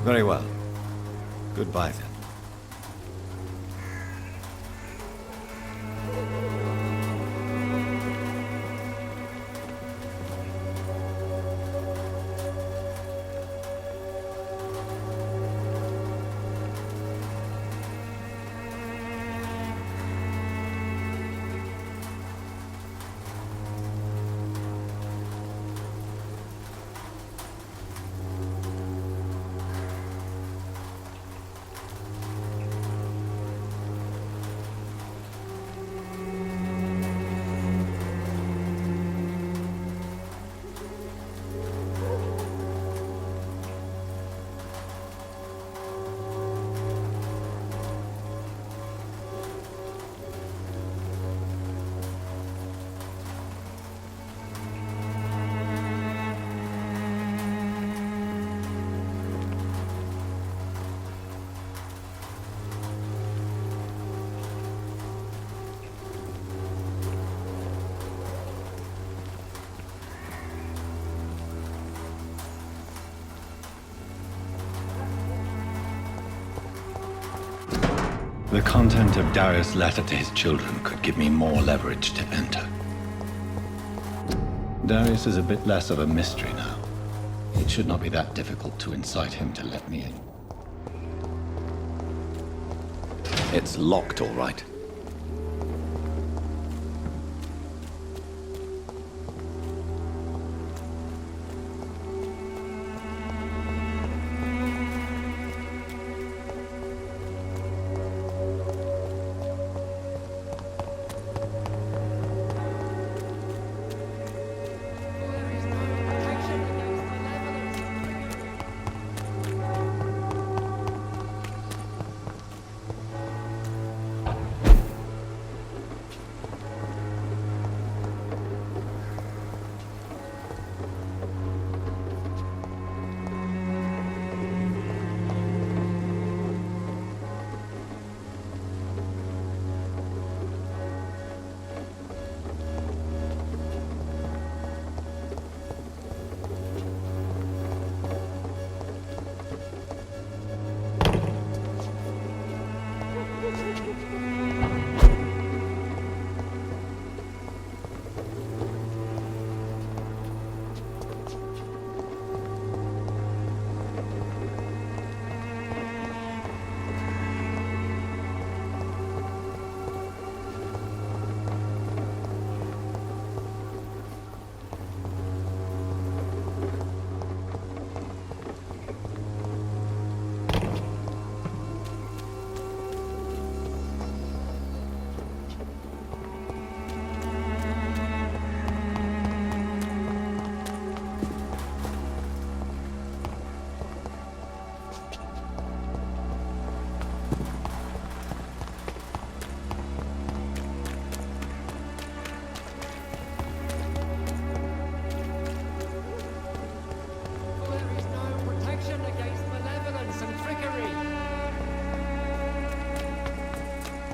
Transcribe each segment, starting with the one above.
Very well. Goodbye, then. The content of Darius' letter to his children could give me more leverage to enter. Darius is a bit less of a mystery now. It should not be that difficult to incite him to let me in. It's locked, all right.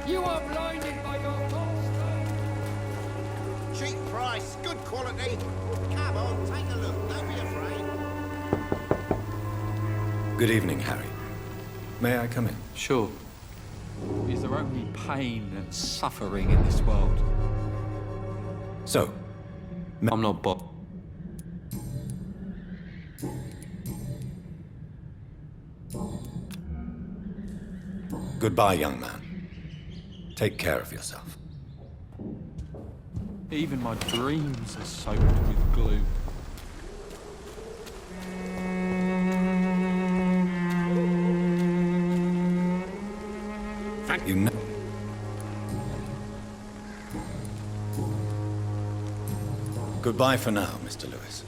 You are blinded by your false light. Cheap price, good quality. Come on, take a look. Don't be afraid. Good evening, Harry. May I come in? Sure. Is there only pain and suffering in this world? So, I'm not Bob. goodbye, young man. Take care of yourself. Even my dreams are soaked with glue. You know. Goodbye for now, Mr. Lewis.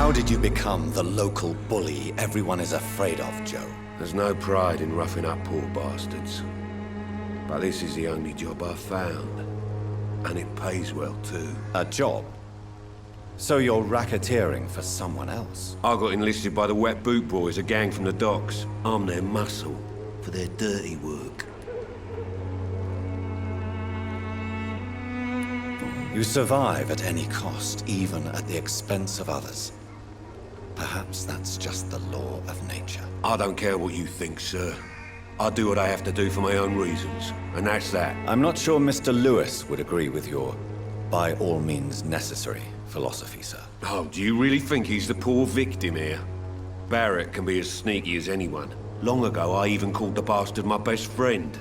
How did you become the local bully everyone is afraid of, Joe? There's no pride in roughing up poor bastards. But this is the only job I've found. And it pays well, too. A job? So you're racketeering for someone else? I got enlisted by the Wet Boot Boys, a gang from the docks. I'm their muscle. for their dirty work. You survive at any cost, even at the expense of others. Perhaps that's just the law of nature. I don't care what you think, sir. I do what I have to do for my own reasons, and that's that. I'm not sure Mr. Lewis would agree with your by all means necessary philosophy, sir. Oh, do you really think he's the poor victim here? Barrett can be as sneaky as anyone. Long ago, I even called the bastard my best friend.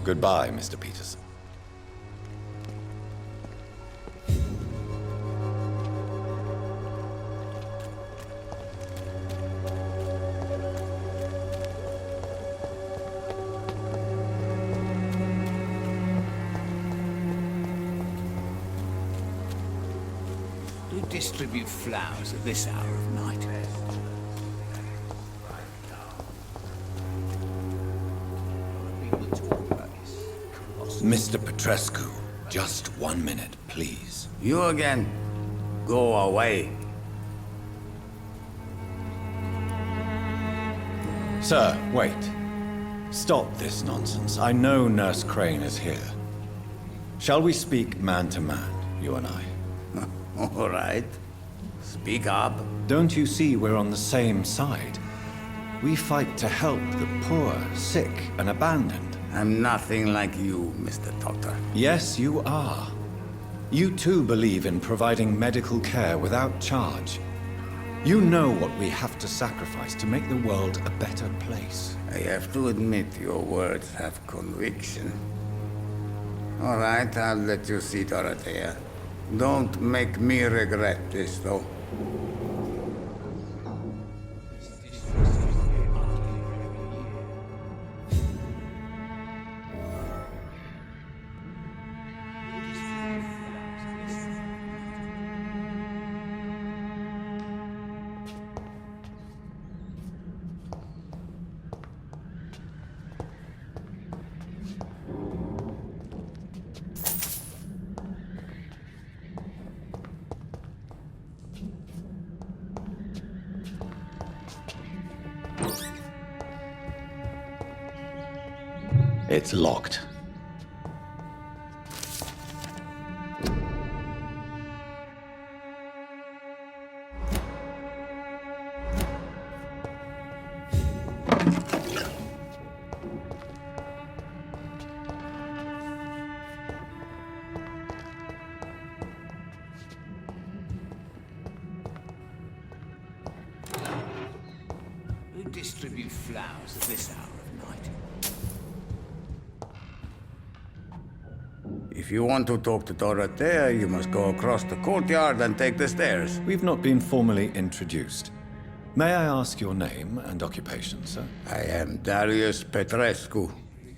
Goodbye, Mr. Peterson. Who distribute flowers at this hour of night? Mr. Petrescu, just 1 minute, please. You again? Go away. Sir, wait. Stop this nonsense. I know Nurse Crane is here. Shall we speak man to man, you and I? All right. Speak up. Don't you see we're on the same side? We fight to help the poor, sick, and abandoned. I'm nothing like you, Mr. Doctor. Yes, you are. You too believe in providing medical care without charge. You know what we have to sacrifice to make the world a better place. I have to admit your words have conviction. All right, I'll let you see Dorothea. Don't make me regret this, though. It's locked. Who distribute flowers at this hour of night? If you want to talk to Dorothea, you must go across the courtyard and take the stairs. We've not been formally introduced. May I ask your name and occupation, sir? I am Darius Petrescu.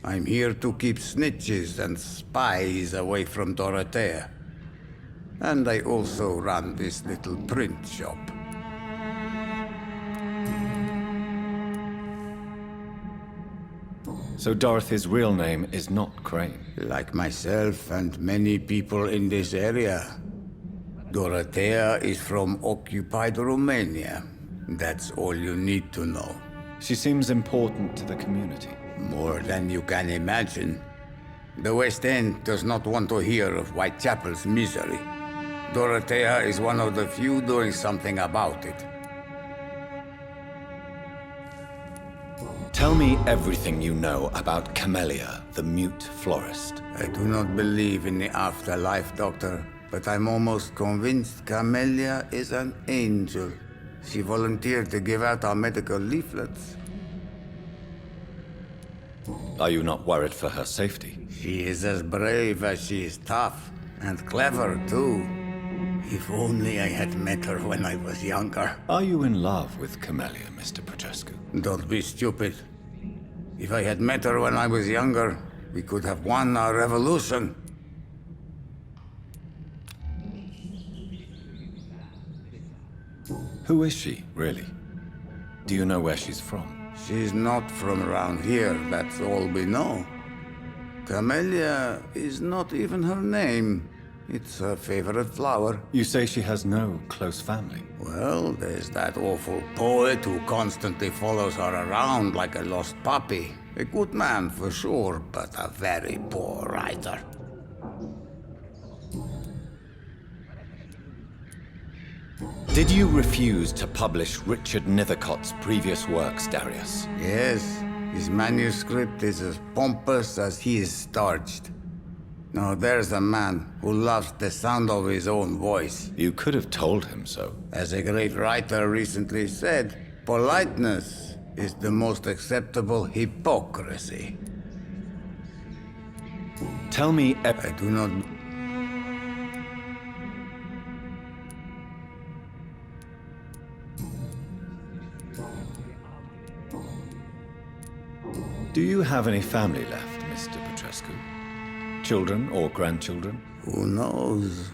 I'm here to keep snitches and spies away from Dorothea. And I also run this little print shop. So Dorothy's real name is not Crane. Like myself and many people in this area, Dorothea is from occupied Romania. That's all you need to know. She seems important to the community. More than you can imagine. The West End does not want to hear of Whitechapel's misery. Dorothea is one of the few doing something about it. Tell me everything you know about Camellia, the mute florist. I do not believe in the afterlife, Doctor, but I'm almost convinced Camellia is an angel. She volunteered to give out our medical leaflets. Are you not worried for her safety? She is as brave as she is tough, and clever, too. If only I had met her when I was younger. Are you in love with Camellia, Mr. Petrescu? Don't be stupid. If I had met her when I was younger, we could have won our revolution. Who is she, really? Do you know where she's from? She's not from around here, that's all we know. Camellia is not even her name. It's her favorite flower. You say she has no close family. Well, there's that awful poet who constantly follows her around like a lost puppy. A good man for sure, but a very poor writer. Did you refuse to publish Richard Nethercott's previous works, Darius? Yes, his manuscript is as pompous as he is starched. Now there's a man who loves the sound of his own voice. You could have told him so. As a great writer recently said, politeness is the most acceptable hypocrisy. Tell me I do not... Do you have any family left, Mr. Petrescu? Children or grandchildren? Who knows?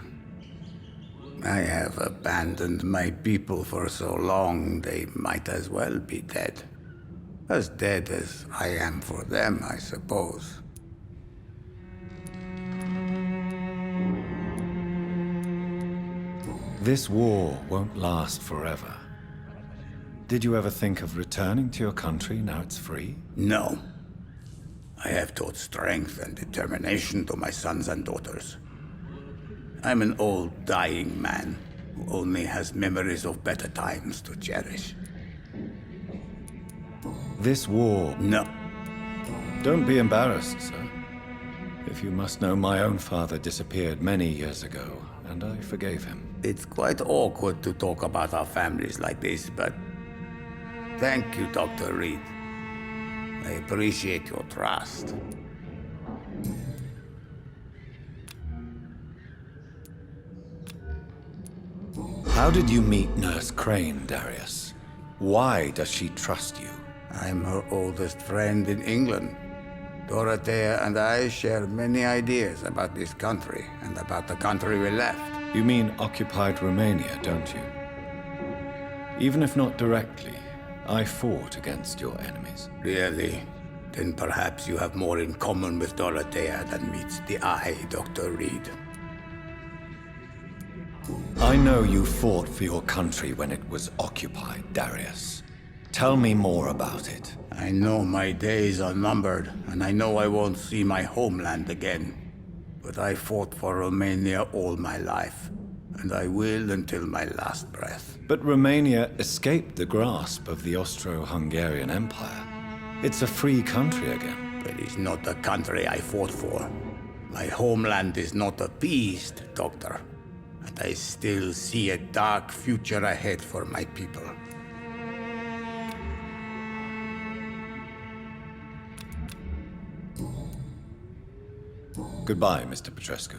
I have abandoned my people for so long, they might as well be dead. As dead as I am for them, I suppose. This war won't last forever. Did you ever think of returning to your country now it's free? No. I have taught strength and determination to my sons and daughters. I'm an old, dying man who only has memories of better times to cherish. This war... No. Don't be embarrassed, sir. If you must know, my own father disappeared many years ago, and I forgave him. It's quite awkward to talk about our families like this, but... Thank you, Dr. Reed. I appreciate your trust. How did you meet Nurse Crane, Darius? Why does she trust you? I'm her oldest friend in England. Dorothea and I share many ideas about this country and about the country we left. You mean occupied Romania, don't you? Even if not directly, I fought against your enemies. Really? Then perhaps you have more in common with Dorothea than meets the eye, Dr. Reed. I know you fought for your country when it was occupied, Darius. Tell me more about it. I know my days are numbered, and I know I won't see my homeland again. But I fought for Romania all my life, and I will until my last breath. But Romania escaped the grasp of the Austro-Hungarian Empire. It's a free country again. But it's not the country I fought for. My homeland is not appeased, Doctor. And I still see a dark future ahead for my people. Goodbye, Mr. Petrescu.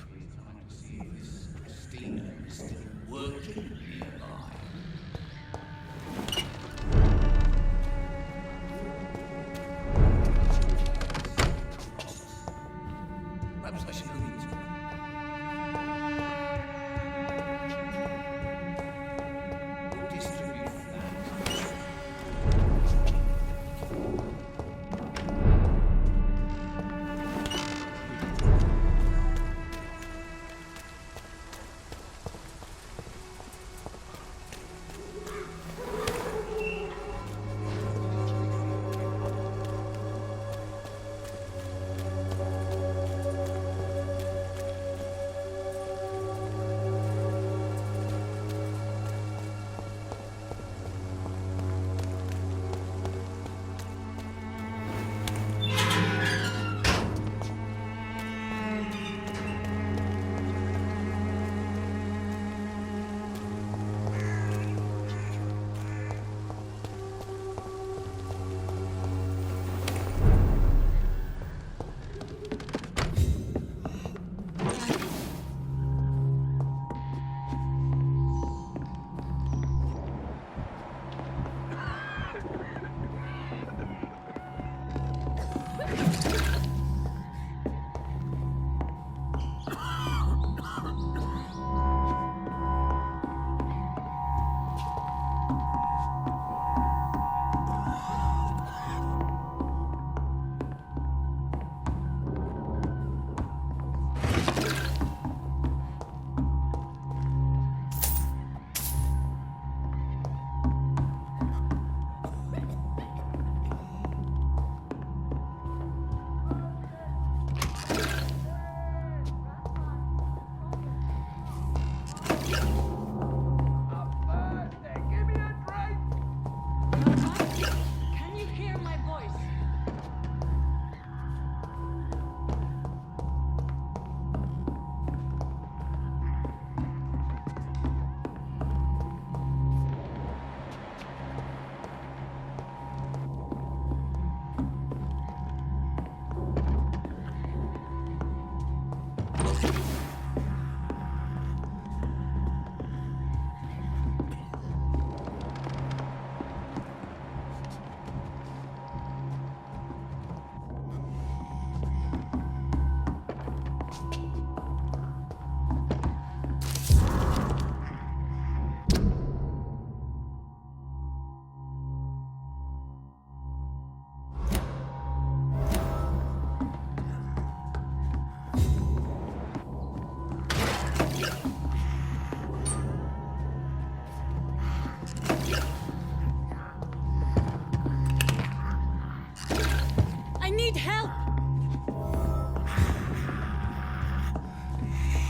I need help!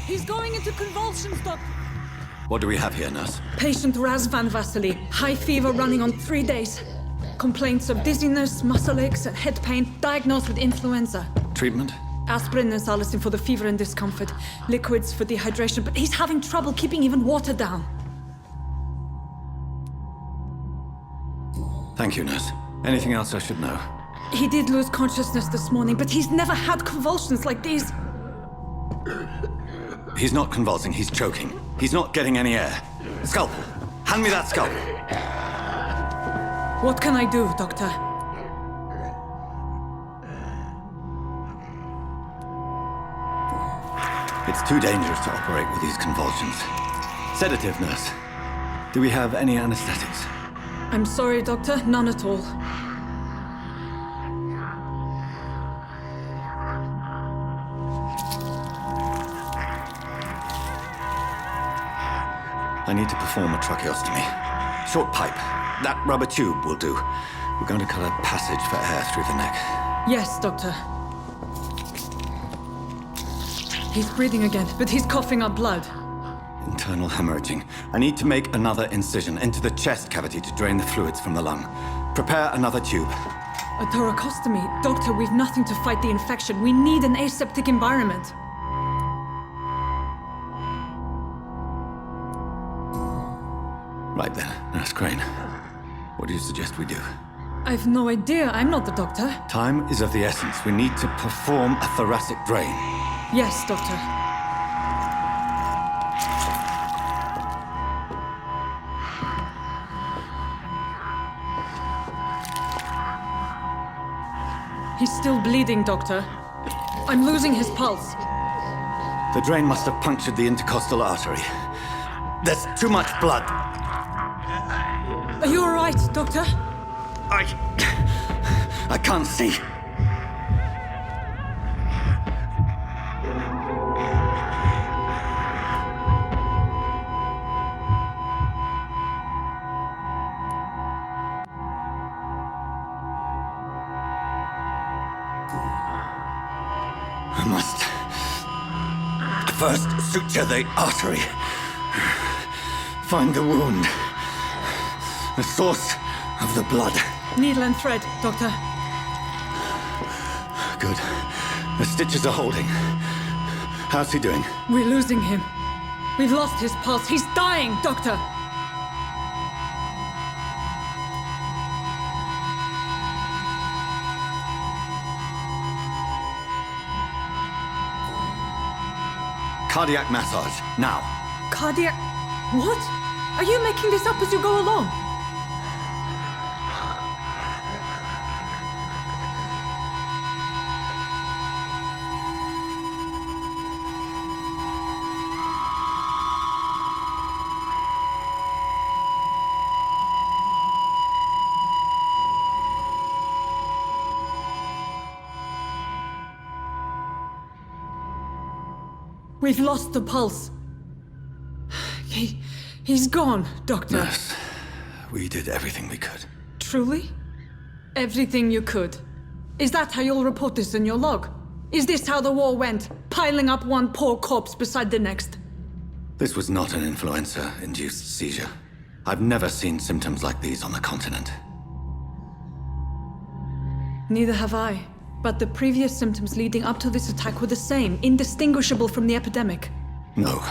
He's going into convulsions, Doctor. What do we have here, nurse? Patient Razvan Vasily. High fever running on 3 days. Complaints of dizziness, muscle aches, and head pain. Diagnosed with influenza. Treatment? Aspirin and salicin for the fever and discomfort. Liquids for dehydration, but he's having trouble keeping even water down. Thank you, nurse. Anything else I should know? He did lose consciousness this morning, but he's never had convulsions like these. He's not convulsing, he's choking. He's not getting any air. Scalpel! Hand me that scalpel! What can I do, Doctor? It's too dangerous to operate with these convulsions. Sedative, nurse. Do we have any anesthetics? I'm sorry, Doctor. None at all. I need to perform a tracheostomy. Short pipe. That rubber tube will do. We're going to cut a passage for air through the neck. Yes, Doctor. He's breathing again, but he's coughing up blood. Internal hemorrhaging. I need to make another incision into the chest cavity to drain the fluids from the lung. Prepare another tube. A thoracostomy? Doctor, we've nothing to fight the infection. We need an aseptic environment. Right then, Nurse Crane. What do you suggest we do? I've no idea. I'm not the doctor. Time is of the essence. We need to perform a thoracic drain. Yes, Doctor. He's still bleeding, Doctor. I'm losing his pulse. The drain must have punctured the intercostal artery. There's too much blood. Are you all right, Doctor? I can't see. I must first suture the artery. Find the wound. The source of the blood. Needle and thread, Doctor. Good. The stitches are holding. How's he doing? We're losing him. We've lost his pulse. He's dying, Doctor. Cardiac massage, now. Cardiac... What? Are you making this up as you go along? We've lost the pulse. He's gone, Doctor. Nurse, we did everything we could. Truly? Everything you could. Is that how you'll report this in your log? Is this how the war went? Piling up one poor corpse beside the next? This was not an influenza-induced seizure. I've never seen symptoms like these on the continent. Neither have I. But the previous symptoms leading up to this attack were the same, indistinguishable from the epidemic. No.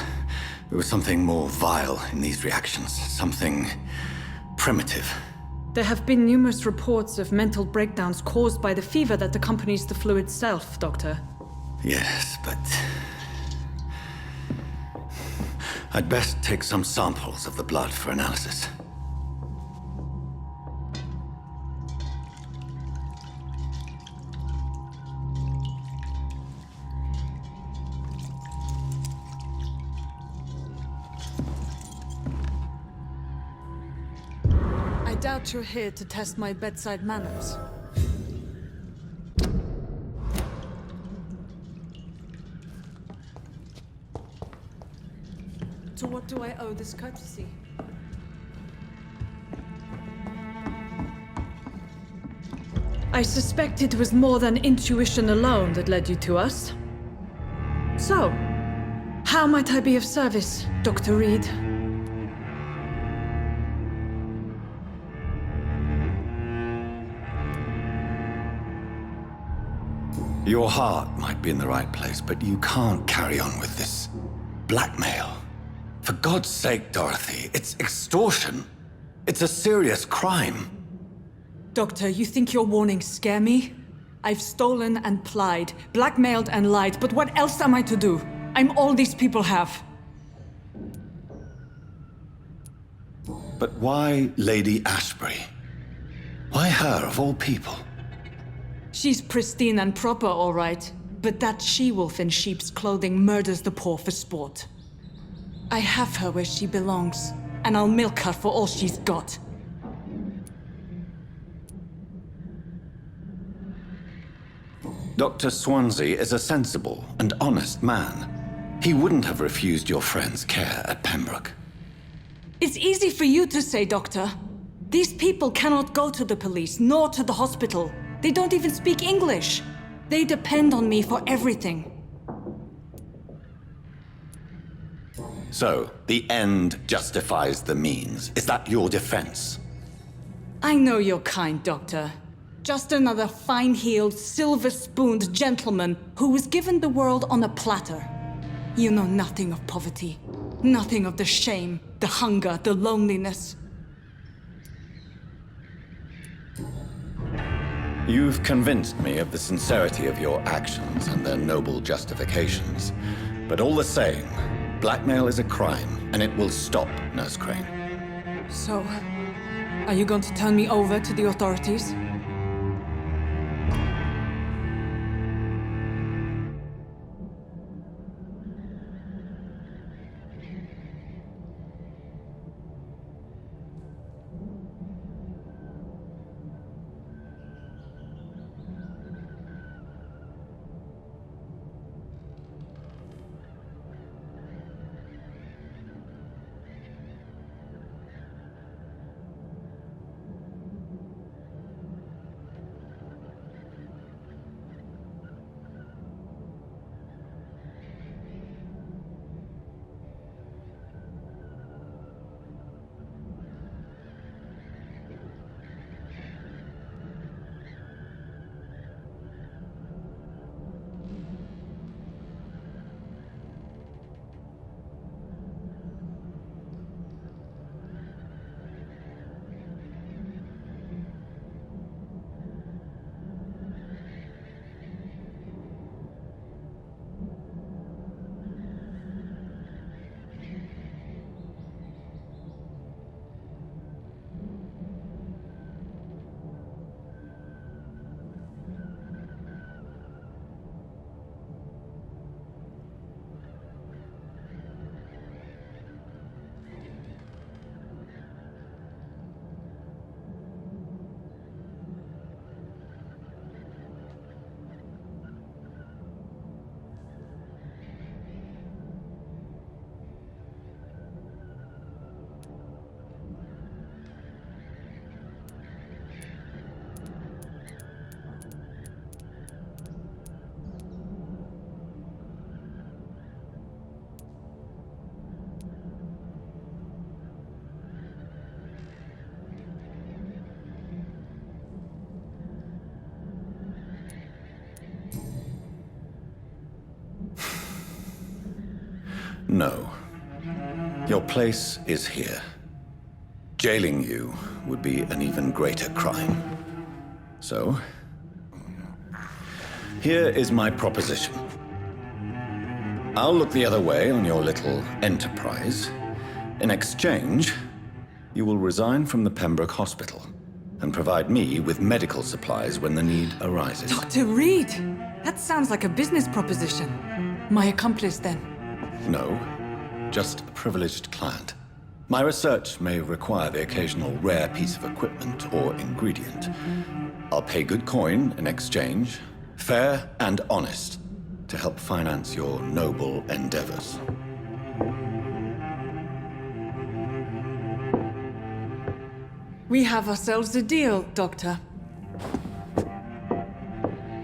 There was something more vile in these reactions. Something primitive. There have been numerous reports of mental breakdowns caused by the fever that accompanies the flu itself, Doctor. Yes, but I'd best take some samples of the blood for analysis. I doubt you're here to test my bedside manners. To what do I owe this courtesy? I suspect it was more than intuition alone that led you to us. So, how might I be of service, Dr. Reed? Your heart might be in the right place, but you can't carry on with this blackmail. For God's sake, Dorothy, it's extortion. It's a serious crime. Doctor, you think your warnings scare me? I've stolen and plied, blackmailed and lied, but what else am I to do? I'm all these people have. But why Lady Ashbury? Why her, of all people? She's pristine and proper, all right. But that she-wolf in sheep's clothing murders the poor for sport. I have her where she belongs, and I'll milk her for all she's got. Dr. Swansea is a sensible and honest man. He wouldn't have refused your friend's care at Pembroke. It's easy for you to say, Doctor. These people cannot go to the police, nor to the hospital. They don't even speak English. They depend on me for everything. So, the end justifies the means. Is that your defense? I know you're kind, Doctor. Just another fine-heeled, silver-spooned gentleman who was given the world on a platter. You know nothing of poverty. Nothing of the shame, the hunger, the loneliness. You've convinced me of the sincerity of your actions and their noble justifications. But all the same, blackmail is a crime, and it will stop, Nurse Crane. So, are you going to turn me over to the authorities? No. Your place is here. Jailing you would be an even greater crime. So, here is my proposition. I'll look the other way on your little enterprise. In exchange, you will resign from the Pembroke Hospital and provide me with medical supplies when the need arises. Dr. Reed! That sounds like a business proposition. My accomplice, then? No, just a privileged client. My research may require the occasional rare piece of equipment or ingredient. I'll pay good coin in exchange, fair and honest, to help finance your noble endeavors. We have ourselves a deal, Doctor.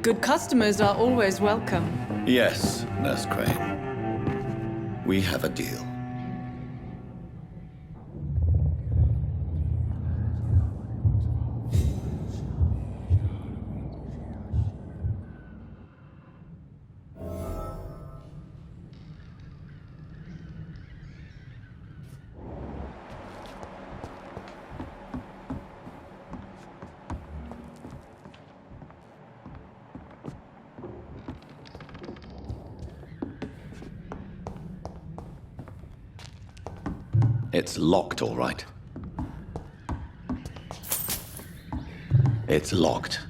Good customers are always welcome. Yes, Nurse Crane. We have a deal. It's locked, all right. It's locked.